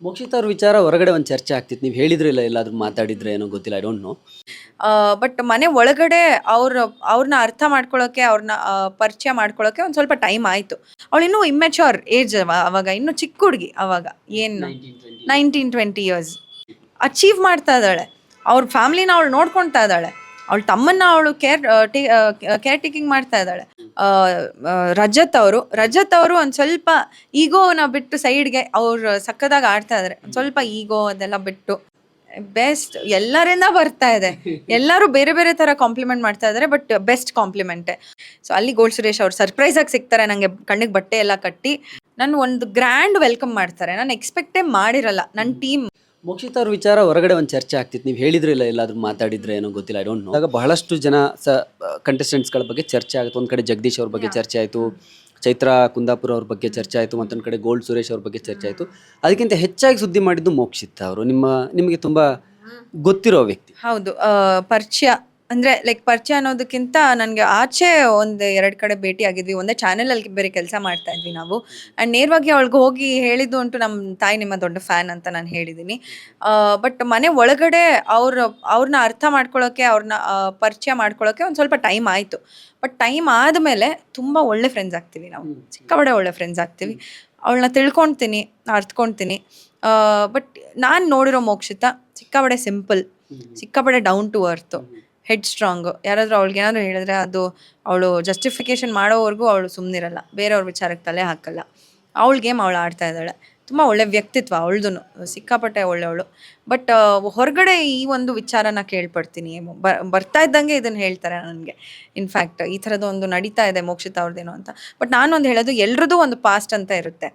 ಮೋಕ್ಷಿತ್ ಅವ್ರ ವಿಚಾರ ಹೊರಗಡೆ ಒಂದು ಚರ್ಚೆ ಆಗ್ತಿತ್ತು. ನೀವು ಹೇಳಿದ್ರಿಲ್ಲ ಎಲ್ಲಾದ್ರೂ ಮಾತಾಡಿದ್ರೆ ಏನೋ ಗೊತ್ತಿಲ್ಲ, ಐ ಡೋಂಟ್ ನೋ. ಬಟ್ ಮನೆ ಒಳಗಡೆ ಅವ್ರನ್ನ ಅರ್ಥ ಮಾಡ್ಕೊಳ್ಳೋಕೆ, ಅವ್ರನ್ನ ಪರಿಚಯ ಮಾಡ್ಕೊಳ್ಳೋಕೆ ಒಂದು ಸ್ವಲ್ಪ ಟೈಮ್ ಆಯಿತು. ಅವಳು ಇನ್ನೂ ಇಮ್ಮೆಚೂರ್ ಏಜ್, ಅವಾಗ ಇನ್ನೂ ಚಿಕ್ಕ ಹುಡುಗಿ. ಅವಾಗ ಏನು 19-20 ಇಯರ್ಸ್ ಅಚೀವ್ ಮಾಡ್ತಾ ಇದ್ದಾಳೆ. ಅವ್ರ ಫ್ಯಾಮಿಲಿನ ಅವಳು ನೋಡ್ಕೊಳ್ತಾ ಇದ್ದಾಳೆ. ಅವಳ ತಮ್ಮನ್ನ ಅವಳು ಕೇರ್ ಟೇಕಿಂಗ್ ಮಾಡ್ತಾ ಇದ್ದಾಳೆ. ರಜತ್ ಅವರು ಒಂದು ಸ್ವಲ್ಪ ಈಗೋನ ಬಿಟ್ಟು ಸೈಡ್ಗೆ ಅವ್ರು ಸಕ್ಕದಾಗ ಆಡ್ತಾ ಇದ್ದಾರೆ. ಒಂದು ಸ್ವಲ್ಪ ಈಗೋ ಅದೆಲ್ಲ ಬಿಟ್ಟು ಬೆಸ್ಟ್ ಎಲ್ಲರಿಂದ ಬರ್ತಾ ಇದೆ. ಎಲ್ಲರೂ ಬೇರೆ ಬೇರೆ ತರ ಕಾಂಪ್ಲಿಮೆಂಟ್ ಮಾಡ್ತಾ ಇದ್ದಾರೆ, ಬಟ್ ಬೆಸ್ಟ್ ಕಾಂಪ್ಲಿಮೆಂಟೇ. ಸೊ ಅಲ್ಲಿ ಗೋಲ್ಡ್ ಸುರೇಶ್ ಅವ್ರು ಸರ್ಪ್ರೈಸ್ ಆಗಿ ಸಿಗ್ತಾರೆ. ನಂಗೆ ಕಣ್ಣಿಗೆ ಬಟ್ಟೆ ಎಲ್ಲ ಕಟ್ಟಿ ನಾನು ಒಂದು ಗ್ರ್ಯಾಂಡ್ ವೆಲ್ಕಮ್ ಮಾಡ್ತಾರೆ. ನಾನು ಎಕ್ಸ್ಪೆಕ್ಟೇ ಮಾಡಿರಲ್ಲ. ನನ್ನ ಟೀಮ್ ಮೋಕ್ಷಿತ್ ಅವ್ರ ವಿಚಾರ ಹೊರಗಡೆ ಒಂದು ಚರ್ಚೆ ಆಗ್ತಿತ್ತು. ನೀವು ಹೇಳಿದ್ರಿಲ್ಲ ಎಲ್ಲಾದ್ರೂ ಮಾತಾಡಿದ್ರೆ ಏನೋ ಗೊತ್ತಿಲ್ಲ, ಐ ಡೋಂಟ್ ನೋ. ಆಗ ಬಹಳಷ್ಟು ಜನ ಕಂಟೆಸ್ಟೆಂಟ್ಸ್ಗಳ ಬಗ್ಗೆ ಚರ್ಚೆ ಆಗುತ್ತೆ. ಒಂದು ಕಡೆ ಜಗದೀಶ್ ಅವ್ರ ಬಗ್ಗೆ ಚರ್ಚೆ ಆಯಿತು, ಚೈತ್ರ ಕುಂದಾಪುರ ಅವ್ರ ಬಗ್ಗೆ ಚರ್ಚೆ ಆಯಿತು, ಮತ್ತೊಂದು ಕಡೆ ಗೋಲ್ಡ್ ಸುರೇಶ್ ಅವ್ರ ಬಗ್ಗೆ ಚರ್ಚೆ ಆಯಿತು. ಅದಕ್ಕಿಂತ ಹೆಚ್ಚಾಗಿ ಸುದ್ದಿ ಮಾಡಿದ್ದು ಮೋಕ್ಷಿತ್ ಅವರು. ನಿಮಗೆ ತುಂಬ ಗೊತ್ತಿರೋ ವ್ಯಕ್ತಿ. ಹೌದು. ಪರಿಚಯ ಅಂದ್ರೆ ಲೈಕ್ ಪರಿಚಯ ಅನ್ನೋದಕ್ಕಿಂತ ನನಗೆ ಆಚೆ ಒಂದು 2 ಕಡೆ ಭೇಟಿ ಆಗಿದ್ವಿ. ಒಂದೇ ಚಾನೆಲಲ್ಲಿ ಬೇರೆ ಕೆಲಸ ಮಾಡ್ತಾ ಇದ್ವಿ ನಾವು. ಆ್ಯಂಡ್ ನೇರವಾಗಿ ಅವಳಿಗೆ ಹೋಗಿ ಹೇಳಿದ್ದು ಉಂಟು, ನಮ್ಮ ತಾಯಿ ನಿಮ್ಮ ದೊಡ್ಡ ಫ್ಯಾನ್ ಅಂತ ನಾನು ಹೇಳಿದ್ದೀನಿ. ಬಟ್ ಮನೆ ಒಳಗಡೆ ಅವ್ರನ್ನ ಅರ್ಥ ಮಾಡ್ಕೊಳ್ಳೋಕೆ, ಅವ್ರನ್ನ ಪರಿಚಯ ಮಾಡ್ಕೊಳ್ಳೋಕೆ ಒಂದು ಸ್ವಲ್ಪ ಟೈಮ್ ಆಯಿತು. ಬಟ್ ಟೈಮ್ ಆದಮೇಲೆ ತುಂಬ ಒಳ್ಳೆ ಫ್ರೆಂಡ್ಸ್ ಆಗ್ತೀವಿ ನಾವು. ಸಿಕ್ಕಾಪಟ್ಟೆ ಒಳ್ಳೆ ಫ್ರೆಂಡ್ಸ್ ಆಗ್ತೀವಿ. ಅವಳನ್ನ ತಿಳ್ಕೊಳ್ತೀನಿ, ಅರ್ತ್ಕೊಳ್ತೀನಿ. ಬಟ್ ನಾನು ನೋಡಿರೋ ಮೋಕ್ಷಿತ ಸಿಕ್ಕಾಪಟ್ಟೆ ಸಿಂಪಲ್, ಸಿಕ್ಕಾಪಟ್ಟೆ down to earth, head strong. ಯಾರಾದರೂ ಅವಳಿಗೆ ಏನಾದರೂ ಹೇಳಿದ್ರೆ ಅದು ಅವಳು ಜಸ್ಟಿಫಿಕೇಶನ್ ಮಾಡೋವರೆಗೂ ಅವಳು ಸುಮ್ಮನಿರಲ್ಲ. ಬೇರೆಯವ್ರ ವಿಚಾರಕ್ಕೆ ತಲೆ ಹಾಕಲ್ಲ. ಅವಳ ಗೇಮ್ ಅವಳು ಆಡ್ತಾ ಇದ್ದಾಳೆ. ತುಂಬ ಒಳ್ಳೆ ವ್ಯಕ್ತಿತ್ವ ಅವಳದು, ಸಿಕ್ಕಾಪಟ್ಟೆ ಒಳ್ಳೆಯವಳು. ಬಟ್ ಹೊರಗಡೆ ಈ ಒಂದು ವಿಚಾರನ ಕೇಳ್ಪಡ್ತೀನಿ. ಬರ್ತಾ ಇದ್ದಂಗೆ ಇದನ್ನು ಹೇಳ್ತಾರೆ ನನಗೆ. ಇನ್ಫ್ಯಾಕ್ಟ್ ಈ ಥರದ್ದು ಒಂದು ನಡೀತಾ ಇದೆ ಮೋಕ್ಷಿತ ಅವ್ರದ್ದೇನೋ ಅಂತ. ಬಟ್ ನಾನೊಂದು ಹೇಳೋದು, ಎಲ್ರದ್ದು ಒಂದು ಪಾಸ್ಟ್ ಅಂತ ಇರುತ್ತೆ.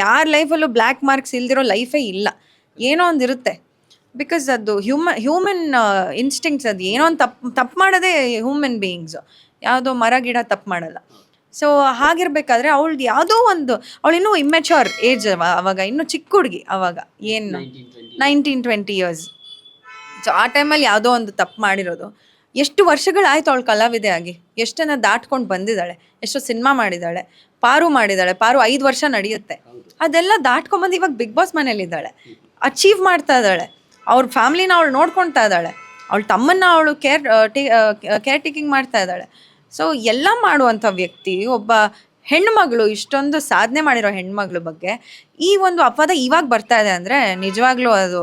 ಯಾರ ಲೈಫಲ್ಲೂ ಬ್ಲ್ಯಾಕ್ ಮಾರ್ಕ್ಸ್ ಇಲ್ದಿರೋ ಲೈಫೇ ಇಲ್ಲ. ಏನೋ ಒಂದು ಇರುತ್ತೆ. ಬಿಕಾಸ್ ಅದು ಹ್ಯೂಮನ್ ಇನ್ಸ್ಟಿಂಕ್ಟ್ಸ್. ಅದು ಏನೋ ಒಂದು ತಪ್ಪು ಮಾಡೋದೇ ಹ್ಯೂಮನ್ ಬೀಯಿಂಗ್ಸು. ಯಾವುದೋ ಮರ ಗಿಡ ತಪ್ಪು ಮಾಡಲ್ಲ. ಸೊ ಹಾಗಿರ್ಬೇಕಾದ್ರೆ ಅವಳದು ಯಾವುದೋ ಒಂದು, ಅವಳಿನ್ನೂ ಇಮ್ಮೆಚೂರ್ ಏಜ್, ಅವಾಗ ಇನ್ನೂ ಚಿಕ್ಕ ಹುಡುಗಿ. ಅವಾಗ ಏನು 19-20 ಇಯರ್ಸ್. ಸೊ ಆ ಟೈಮಲ್ಲಿ ಯಾವುದೋ ಒಂದು ತಪ್ಪು ಮಾಡಿರೋದು. ಎಷ್ಟು ವರ್ಷಗಳಾಯ್ತು ಅವಳು ಕಲಾವಿದೆ ಆಗಿ. ಎಷ್ಟನ್ನ ದಾಟ್ಕೊಂಡು ಬಂದಿದ್ದಾಳೆ. ಎಷ್ಟೋ ಸಿನಿಮಾ ಮಾಡಿದ್ದಾಳೆ. ಪಾರು ಮಾಡಿದ್ದಾಳೆ. ಪಾರು 5 ವರ್ಷ ನಡೆಯುತ್ತೆ. ಅದೆಲ್ಲ ದಾಟ್ಕೊಂಬಂದು ಇವಾಗ ಬಿಗ್ ಬಾಸ್ ಮನೇಲಿದ್ದಾಳೆ. ಅಚೀವ್ ಮಾಡ್ತಾ ಇದ್ದಾಳೆ. ಅವ್ರ ಫ್ಯಾಮಿಲಿನ ಅವಳು ನೋಡ್ಕೊಳ್ತಾ ಇದ್ದಾಳೆ. ಅವಳ ತಮ್ಮನ್ನ ಅವಳು ಕೇರ್ ಟೇಕಿಂಗ್ ಮಾಡ್ತಾ ಇದ್ದಾಳೆ. ಸೊ ಎಲ್ಲ ಮಾಡುವಂಥ ವ್ಯಕ್ತಿ, ಒಬ್ಬ ಹೆಣ್ಮಗಳು, ಇಷ್ಟೊಂದು ಸಾಧನೆ ಮಾಡಿರೋ ಹೆಣ್ಮಗಳ ಬಗ್ಗೆ ಈ ಒಂದು ಅಪವಾದ ಇವಾಗ ಬರ್ತಾ ಇದೆ ಅಂದರೆ ನಿಜವಾಗ್ಲೂ ಅದು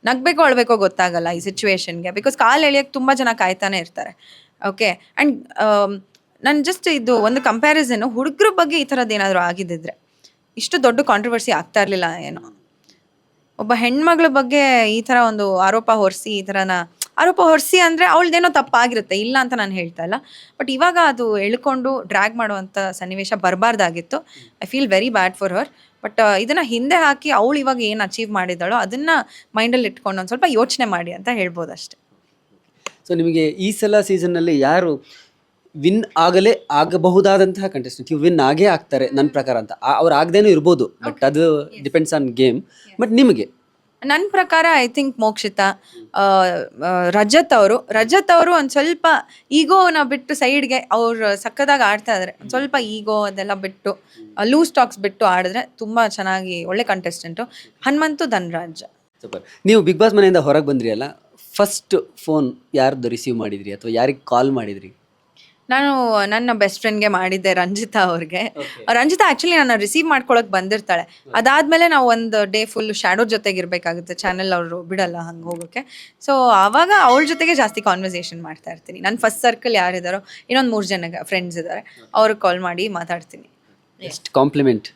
ನಗಬೇಕೋ ಅಳ್ಬೇಕೋ ಗೊತ್ತಾಗಲ್ಲ ಈ ಸಿಚುವೇಶನ್ಗೆ. ಬಿಕಾಸ್ ಕಾಲು ಎಳಿಯೋಕ್ಕೆ ತುಂಬ ಜನ ಕಾಯ್ತಾನೆ ಇರ್ತಾರೆ. ಓಕೆ. ಆ್ಯಂಡ್ ನಾನು ಜಸ್ಟ್ ಇದು ಒಂದು ಕಂಪ್ಯಾರಿಸನ್ನು, ಹುಡುಗರ ಬಗ್ಗೆ ಈ ಥರದ್ದು ಏನಾದರೂ ಆಗಿದ್ದಿದ್ರೆ ಇಷ್ಟು ದೊಡ್ಡ ಕಾಂಟ್ರವರ್ಸಿ ಆಗ್ತಾ ಇರಲಿಲ್ಲ ಏನೋ. ಒಬ್ಬ ಹೆಣ್ಮಗಳ ಬಗ್ಗೆ ಈ ಥರ ಒಂದು ಆರೋಪ ಹೊರಿಸಿ ಅಂದರೆ ಅವಳದೇನೋ ತಪ್ಪಾಗಿರುತ್ತೆ, ಇಲ್ಲ ಅಂತ ನಾನು ಹೇಳ್ತಾ ಇಲ್ಲ. ಬಟ್ ಇವಾಗ ಅದು ಎಳ್ಕೊಂಡು ಡ್ರ್ಯಾಗ್ ಮಾಡುವಂಥ ಸನ್ನಿವೇಶ ಬರಬಾರ್ದಾಗಿತ್ತು. I feel very bad for her. But ಇದನ್ನು ಹಿಂದೆ ಹಾಕಿ ಅವಳು ಇವಾಗ ಏನು ಅಚೀವ್ ಮಾಡಿದ್ದಾಳೋ ಅದನ್ನು ಮೈಂಡಲ್ಲಿ ಇಟ್ಕೊಂಡು ಒಂದು ಸ್ವಲ್ಪ ಯೋಚನೆ ಮಾಡಿ ಅಂತ ಹೇಳ್ಬೋದು ಅಷ್ಟೆ. ಸೊ ನಿಮಗೆ ಈ ಸಲ ಸೀಸನ್ನಲ್ಲಿ ಯಾರು ವಿನ್ ಆಗಬಹುದಾದಂತಹ ಕಂಟೆಸ್ಟೆಂಟ್ ವಿನ್ ಆಗೇ ಆಗ್ತಾರೆ ನನ್ನ ಪ್ರಕಾರ ಅಂತ? ಅವ್ರು ಆಗದೇನೂ ಇರ್ಬೋದು, ಬಟ್ ಅದು ಡಿಪೆಂಡ್ಸ್ ಆನ್ ಗೇಮ್. ಬಟ್ ನಿಮಗೆ ನನ್ನ ಪ್ರಕಾರ ಐ ಥಿಂಕ್ ಮೋಕ್ಷಿತ, ರಜತ್ ಅವರು ಒಂದು ಸ್ವಲ್ಪ ಈಗೋನ ಬಿಟ್ಟು ಸೈಡ್ಗೆ ಅವ್ರು ಸಕ್ಕದಾಗ ಆಡ್ತಾ ಇದ್ದಾರೆ. ಒಂದು ಸ್ವಲ್ಪ ಈಗೋ ಅದೆಲ್ಲ ಬಿಟ್ಟು, ಲೂಸ್ ಟಾಕ್ಸ್ ಬಿಟ್ಟು ಆಡಿದ್ರೆ ತುಂಬ ಚೆನ್ನಾಗಿ ಒಳ್ಳೆ ಕಂಟೆಸ್ಟೆಂಟು. ಹನುಮಂತು, ಧನ್ರಾಜ್. ಸೂಪರ್. ನೀವು ಬಿಗ್ ಬಾಸ್ ಮನೆಯಿಂದ ಹೊರಗೆ ಬಂದ್ರಿ ಅಲ್ಲ, ಫಸ್ಟ್ ಫೋನ್ ಯಾರ್ದು ರಿಸೀವ್ ಮಾಡಿದ್ರಿ ಅಥವಾ ಯಾರಿಗೆ ಕಾಲ್ ಮಾಡಿದ್ರಿ? ನಾನು ನನ್ನ ಬೆಸ್ಟ್ ಫ್ರೆಂಡ್ಗೆ ಮಾಡಿದ್ದೆ, ರಂಜಿತಾ ಅವ್ರಿಗೆ. ರಂಜಿತಾ ಆ್ಯಕ್ಚುಲಿ ನನ್ನ ರಿಸೀವ್ ಮಾಡ್ಕೊಳಕ್ಕೆ ಬಂದಿರ್ತಾಳೆ. ಅದಾದಮೇಲೆ ನಾವು ಒಂದು ಡೇ ಫುಲ್ ಶ್ಯಾಡೋ ಜೊತೆಗೆ ಇರಬೇಕಾಗುತ್ತೆ. ಚಾನೆಲ್ ಅವರು ಬಿಡಲ್ಲ ಹಂಗೆ ಹೋಗೋಕ್ಕೆ. ಸೊ ಆವಾಗ ಅವಳ ಜೊತೆಗೆ ಜಾಸ್ತಿ ಕಾನ್ವರ್ಸೇಷನ್ ಮಾಡ್ತಾ ಇರ್ತೀನಿ. ನನ್ನ ಫಸ್ಟ್ ಸರ್ಕಲ್ ಯಾರಿದ್ದಾರೋ, ಇನ್ನೊಂದು 3 ಜನ ಫ್ರೆಂಡ್ಸ್ ಇದ್ದಾರೆ, ಅವ್ರಿಗೆ ಕಾಲ್ ಮಾಡಿ ಮಾತಾಡ್ತೀನಿ. ಎಷ್ಟು ಕಾಂಪ್ಲಿಮೆಂಟ್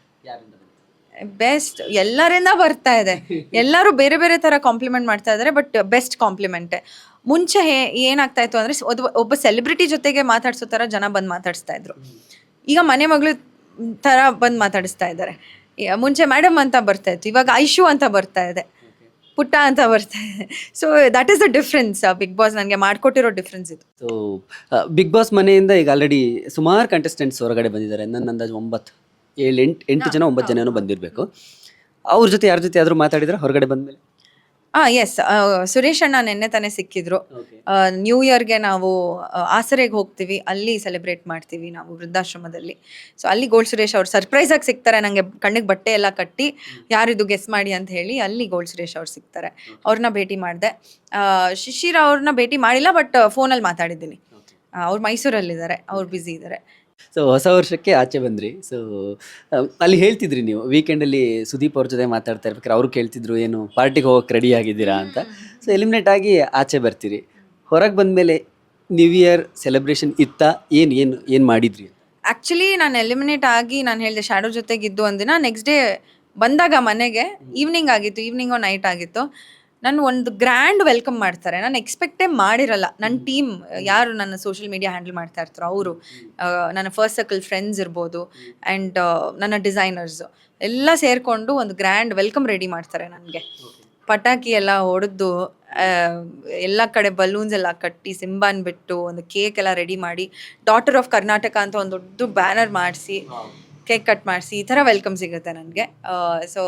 ಬೆಸ್ಟ್ ಎಲ್ಲರಿಂದ ಬರ್ತಾ ಇದೆ. ಎಲ್ಲರೂ ಬೇರೆ ಬೇರೆ ಥರ ಕಾಂಪ್ಲಿಮೆಂಟ್ ಮಾಡ್ತಾ ಇದ್ದಾರೆ, ಬಟ್ ಬೆಸ್ಟ್ ಕಾಂಪ್ಲಿಮೆಂಟೇ. ಮುಂಚೆ ಏನಾಗ್ತಾ ಇತ್ತು ಅಂದರೆ, ಒಬ್ಬ ಸೆಲೆಬ್ರಿಟಿ ಜೊತೆಗೆ ಮಾತಾಡ್ಸೋ ಥರ ಜನ ಬಂದು ಮಾತಾಡಿಸ್ತಾ ಇದ್ರು. ಈಗ ಮನೆ ಮಗಳು ಥರ ಬಂದು ಮಾತಾಡಿಸ್ತಾ ಇದ್ದಾರೆ. ಮುಂಚೆ ಮೇಡಮ್ ಅಂತ ಬರ್ತಾ ಇತ್ತು, ಇವಾಗ ಐಶು ಅಂತ ಬರ್ತಾ ಇದೆ, ಪುಟ್ಟ ಅಂತ ಬರ್ತಾ ಇದೆ. So that is the difference. Big boss ನನಗೆ ಮಾಡಿಕೊಟ್ಟಿರೋ ಡಿಫ್ರೆನ್ಸ್ ಇದು. ಸೊ ಬಿಗ್ ಬಾಸ್ ಮನೆಯಿಂದ ಈಗ ಆಲ್ರೆಡಿ ಸುಮಾರು ಕಂಟೆಸ್ಟೆಂಟ್ಸ್ ಹೊರಗಡೆ ಬಂದಿದ್ದಾರೆ. ನನ್ನ ಅಂದಾಜು 8 ಜನ 9 ಜನ ಬಂದಿರಬೇಕು. ಅವ್ರ ಜೊತೆ ಯಾರ ಜೊತೆ ಆದರೂ ಮಾತಾಡಿದ್ರೆ ಹೊರಗಡೆ ಬಂದಮೇಲೆ? ಎಸ್, ಸುರೇಶ್ ಅಣ್ಣ ನೆನ್ನೆ ತಾನೇ ಸಿಕ್ಕಿದ್ರು. ನ್ಯೂ ಇಯರ್ಗೆ ನಾವು ಆಸರೆಗೆ ಹೋಗ್ತೀವಿ, ಅಲ್ಲಿ ಸೆಲೆಬ್ರೇಟ್ ಮಾಡ್ತೀವಿ ನಾವು ವೃದ್ಧಾಶ್ರಮದಲ್ಲಿ. ಸೊ ಅಲ್ಲಿ ಗೋಲ್ಡ್ ಸುರೇಶ್ ಅವ್ರು ಸರ್ಪ್ರೈಸ್ ಆಗಿ ಸಿಗ್ತಾರೆ ನನಗೆ, ಕಣ್ಣಿಗೆ ಬಟ್ಟೆ ಎಲ್ಲ ಕಟ್ಟಿ ಯಾರಿದು ಗೆಸ್ ಮಾಡಿ ಅಂತ ಹೇಳಿ ಅಲ್ಲಿ ಗೋಲ್ಡ್ ಸುರೇಶ್ ಅವ್ರು ಸಿಗ್ತಾರೆ. ಅವ್ರನ್ನ ಭೇಟಿ ಮಾಡಿದೆ. ಶಿಶಿರ್ ಅವ್ರನ್ನ ಭೇಟಿ ಮಾಡಿಲ್ಲ, ಬಟ್ ಫೋನಲ್ಲಿ ಮಾತಾಡಿದ್ದೀನಿ. ಅವ್ರು ಮೈಸೂರಲ್ಲಿದ್ದಾರೆ, ಅವ್ರು ಬ್ಯುಸಿ ಇದ್ದಾರೆ. ಸೊ ಹೊಸ ವರ್ಷಕ್ಕೆ ಆಚೆ ಬಂದ್ರಿ. ಸೊ ಅಲ್ಲಿ ಹೇಳ್ತಿದ್ರಿ ನೀವು ವೀಕೆಂಡಲ್ಲಿ ಸುದೀಪ್ ಅವ್ರ ಜೊತೆ ಮಾತಾಡ್ತಾ ಇರ್ಬೇಕಾದ್ರೆ ಅವರು ಕೇಳ್ತಿದ್ರು ಏನು ಪಾರ್ಟಿಗೆ ಹೋಗಕ್ಕೆ ರೆಡಿ ಆಗಿದ್ದೀರಾ ಅಂತ. ಸೊ ಎಲಿಮಿನೇಟ್ ಆಗಿ ಆಚೆ ಬರ್ತೀರಿ. ಹೊರಗೆ ಬಂದಮೇಲೆ ನ್ಯೂ ಇಯರ್ ಸೆಲೆಬ್ರೇಷನ್ ಇತ್ತಾ, ಏನು ಮಾಡಿದ್ರಿ? ಆ್ಯಕ್ಚುಲಿ ನಾನು ಎಲಿಮಿನೇಟ್ ಆಗಿ ನಾನು ಹೇಳಿದೆ ಶ್ಯಾಡೋ ಜೊತೆಗಿದ್ದು ಒಂದಿನ. ನೆಕ್ಸ್ಟ್ ಡೇ ಬಂದಾಗ ಮನೆಗೆ ಈವ್ನಿಂಗ್ ಆಗಿತ್ತು, ಈವ್ನಿಂಗೋ ನೈಟ್ ಆಗಿತ್ತು. ನಾನು ಒಂದು ಗ್ರ್ಯಾಂಡ್ ವೆಲ್ಕಮ್ ಮಾಡ್ತಾರೆ, ನಾನು ಎಕ್ಸ್ಪೆಕ್ಟೇ ಮಾಡಿರಲ್ಲ. ನನ್ನ ಟೀಮ್ ಯಾರು ನನ್ನ ಸೋಷಿಯಲ್ ಮೀಡಿಯಾ ಹ್ಯಾಂಡಲ್ ಮಾಡ್ತಾ ಇರ್ತಾರೋ ಅವರು, ನನ್ನ ಫಸ್ಟ್ ಸರ್ಕಲ್ ಫ್ರೆಂಡ್ಸ್ ಇರ್ಬೋದು, ಆ್ಯಂಡ್ ನನ್ನ ಡಿಸೈನರ್ಸು ಎಲ್ಲ ಸೇರಿಕೊಂಡು ಒಂದು ಗ್ರ್ಯಾಂಡ್ ವೆಲ್ಕಮ್ ರೆಡಿ ಮಾಡ್ತಾರೆ ನನಗೆ. ಪಟಾಕಿ ಎಲ್ಲ ಹೊಡೆದು ಎಲ್ಲ ಕಡೆ ಬಲೂನ್ಸ್ ಎಲ್ಲ ಕಟ್ಟಿ, ಸಿಂಬಾನ್ ಬಿಟ್ಟು, ಒಂದು ಕೇಕ್ ಎಲ್ಲ ರೆಡಿ ಮಾಡಿ, ಡಾಟರ್ ಆಫ್ ಕರ್ನಾಟಕ ಅಂತ ಒಂದು ದೊಡ್ಡ ಬ್ಯಾನರ್ ಮಾಡಿಸಿ, ಕೇಕ್ ಕಟ್ ಮಾಡಿಸಿ, ಈ ಥರ ವೆಲ್ಕಮ್ ಸಿಗುತ್ತೆ ನನಗೆ. ಸೊ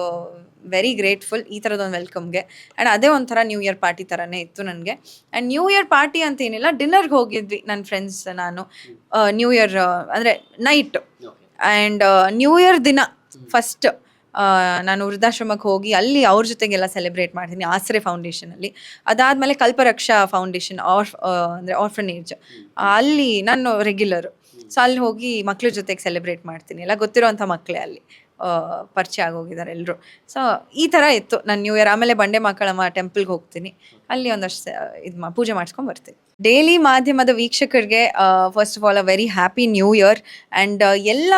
ವೆರಿ ಗ್ರೇಟ್ಫುಲ್ ಈ ಥರದೊಂದು ವೆಲ್ಕಮ್ಗೆ. ಆ್ಯಂಡ್ ಅದೇ ಒಂಥರ ನ್ಯೂ ಇಯರ್ ಪಾರ್ಟಿ ಥರನೇ ಇತ್ತು ನನಗೆ. ಆ್ಯಂಡ್ ನ್ಯೂ ಇಯರ್ ಪಾರ್ಟಿ ಅಂತ ಏನಿಲ್ಲ, ಡಿನ್ನರ್ಗೆ ಹೋಗಿದ್ವಿ ನನ್ನ ಫ್ರೆಂಡ್ಸ್ ನಾನು, ನ್ಯೂ ಇಯರ್ ಅಂದರೆ ನೈಟ್. ಆ್ಯಂಡ್ ನ್ಯೂ ಇಯರ್ ದಿನ ಫಸ್ಟ್ ನಾನು ವೃದ್ಧಾಶ್ರಮಕ್ಕೆ ಹೋಗಿ ಅಲ್ಲಿ ಅವ್ರ ಜೊತೆಗೆಲ್ಲ ಸೆಲೆಬ್ರೇಟ್ ಮಾಡ್ತೀನಿ ಆಸರೆ ಫೌಂಡೇಶನಲ್ಲಿ. ಅದಾದಮೇಲೆ ಕಲ್ಪರಕ್ಷಾ ಫೌಂಡೇಶನ್ ಅಂದರೆ ಆರ್ಫನೇಜ್, ಅಲ್ಲಿ ನಾನು ರೆಗ್ಯುಲರು. ಸೊ ಅಲ್ಲಿ ಹೋಗಿ ಮಕ್ಳ ಜೊತೆಗೆ ಸೆಲೆಬ್ರೇಟ್ ಮಾಡ್ತೀನಿ. ಎಲ್ಲ ಗೊತ್ತಿರೋವಂಥ ಮಕ್ಕಳೇ ಅಲ್ಲಿ ಪರಿಚಯ ಆಗೋಗಿದ್ದಾರೆ ಎಲ್ಲರೂ. ಸೊ ಈ ಥರ ಇತ್ತು ನನ್ನ ನ್ಯೂ ಇಯರ್. ಆಮೇಲೆ ಬಂಡೆ ಮಕ್ಕಳಮ್ಮ ಟೆಂಪಲ್ಗೆ ಹೋಗ್ತೀನಿ, ಅಲ್ಲಿ ಒಂದಷ್ಟು ಪೂಜೆ ಮಾಡಿಸ್ಕೊಂಡು ಬರ್ತೀನಿ. ಡೈಲಿ ಮಾಧ್ಯಮದ ವೀಕ್ಷಕರಿಗೆ first of all a very happy new year. And ಎಲ್ಲ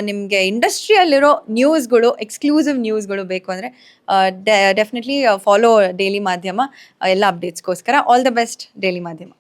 ನಿಮಗೆ ಇಂಡಸ್ಟ್ರಿಯಲ್ಲಿರೋ ನ್ಯೂಸ್ಗಳು, ಎಕ್ಸ್ಕ್ಲೂಸಿವ್ ನ್ಯೂಸ್ಗಳು ಬೇಕು ಅಂದರೆ ಡೆಫಿನೆಟ್ಲಿ ಫಾಲೋ ಡೈಲಿ ಮಾಧ್ಯಮ ಎಲ್ಲ ಅಪ್ಡೇಟ್ಸ್ಗೋಸ್ಕರ. ಆಲ್ ದ ಬೆಸ್ಟ್ ಡೈಲಿ ಮಾಧ್ಯಮ.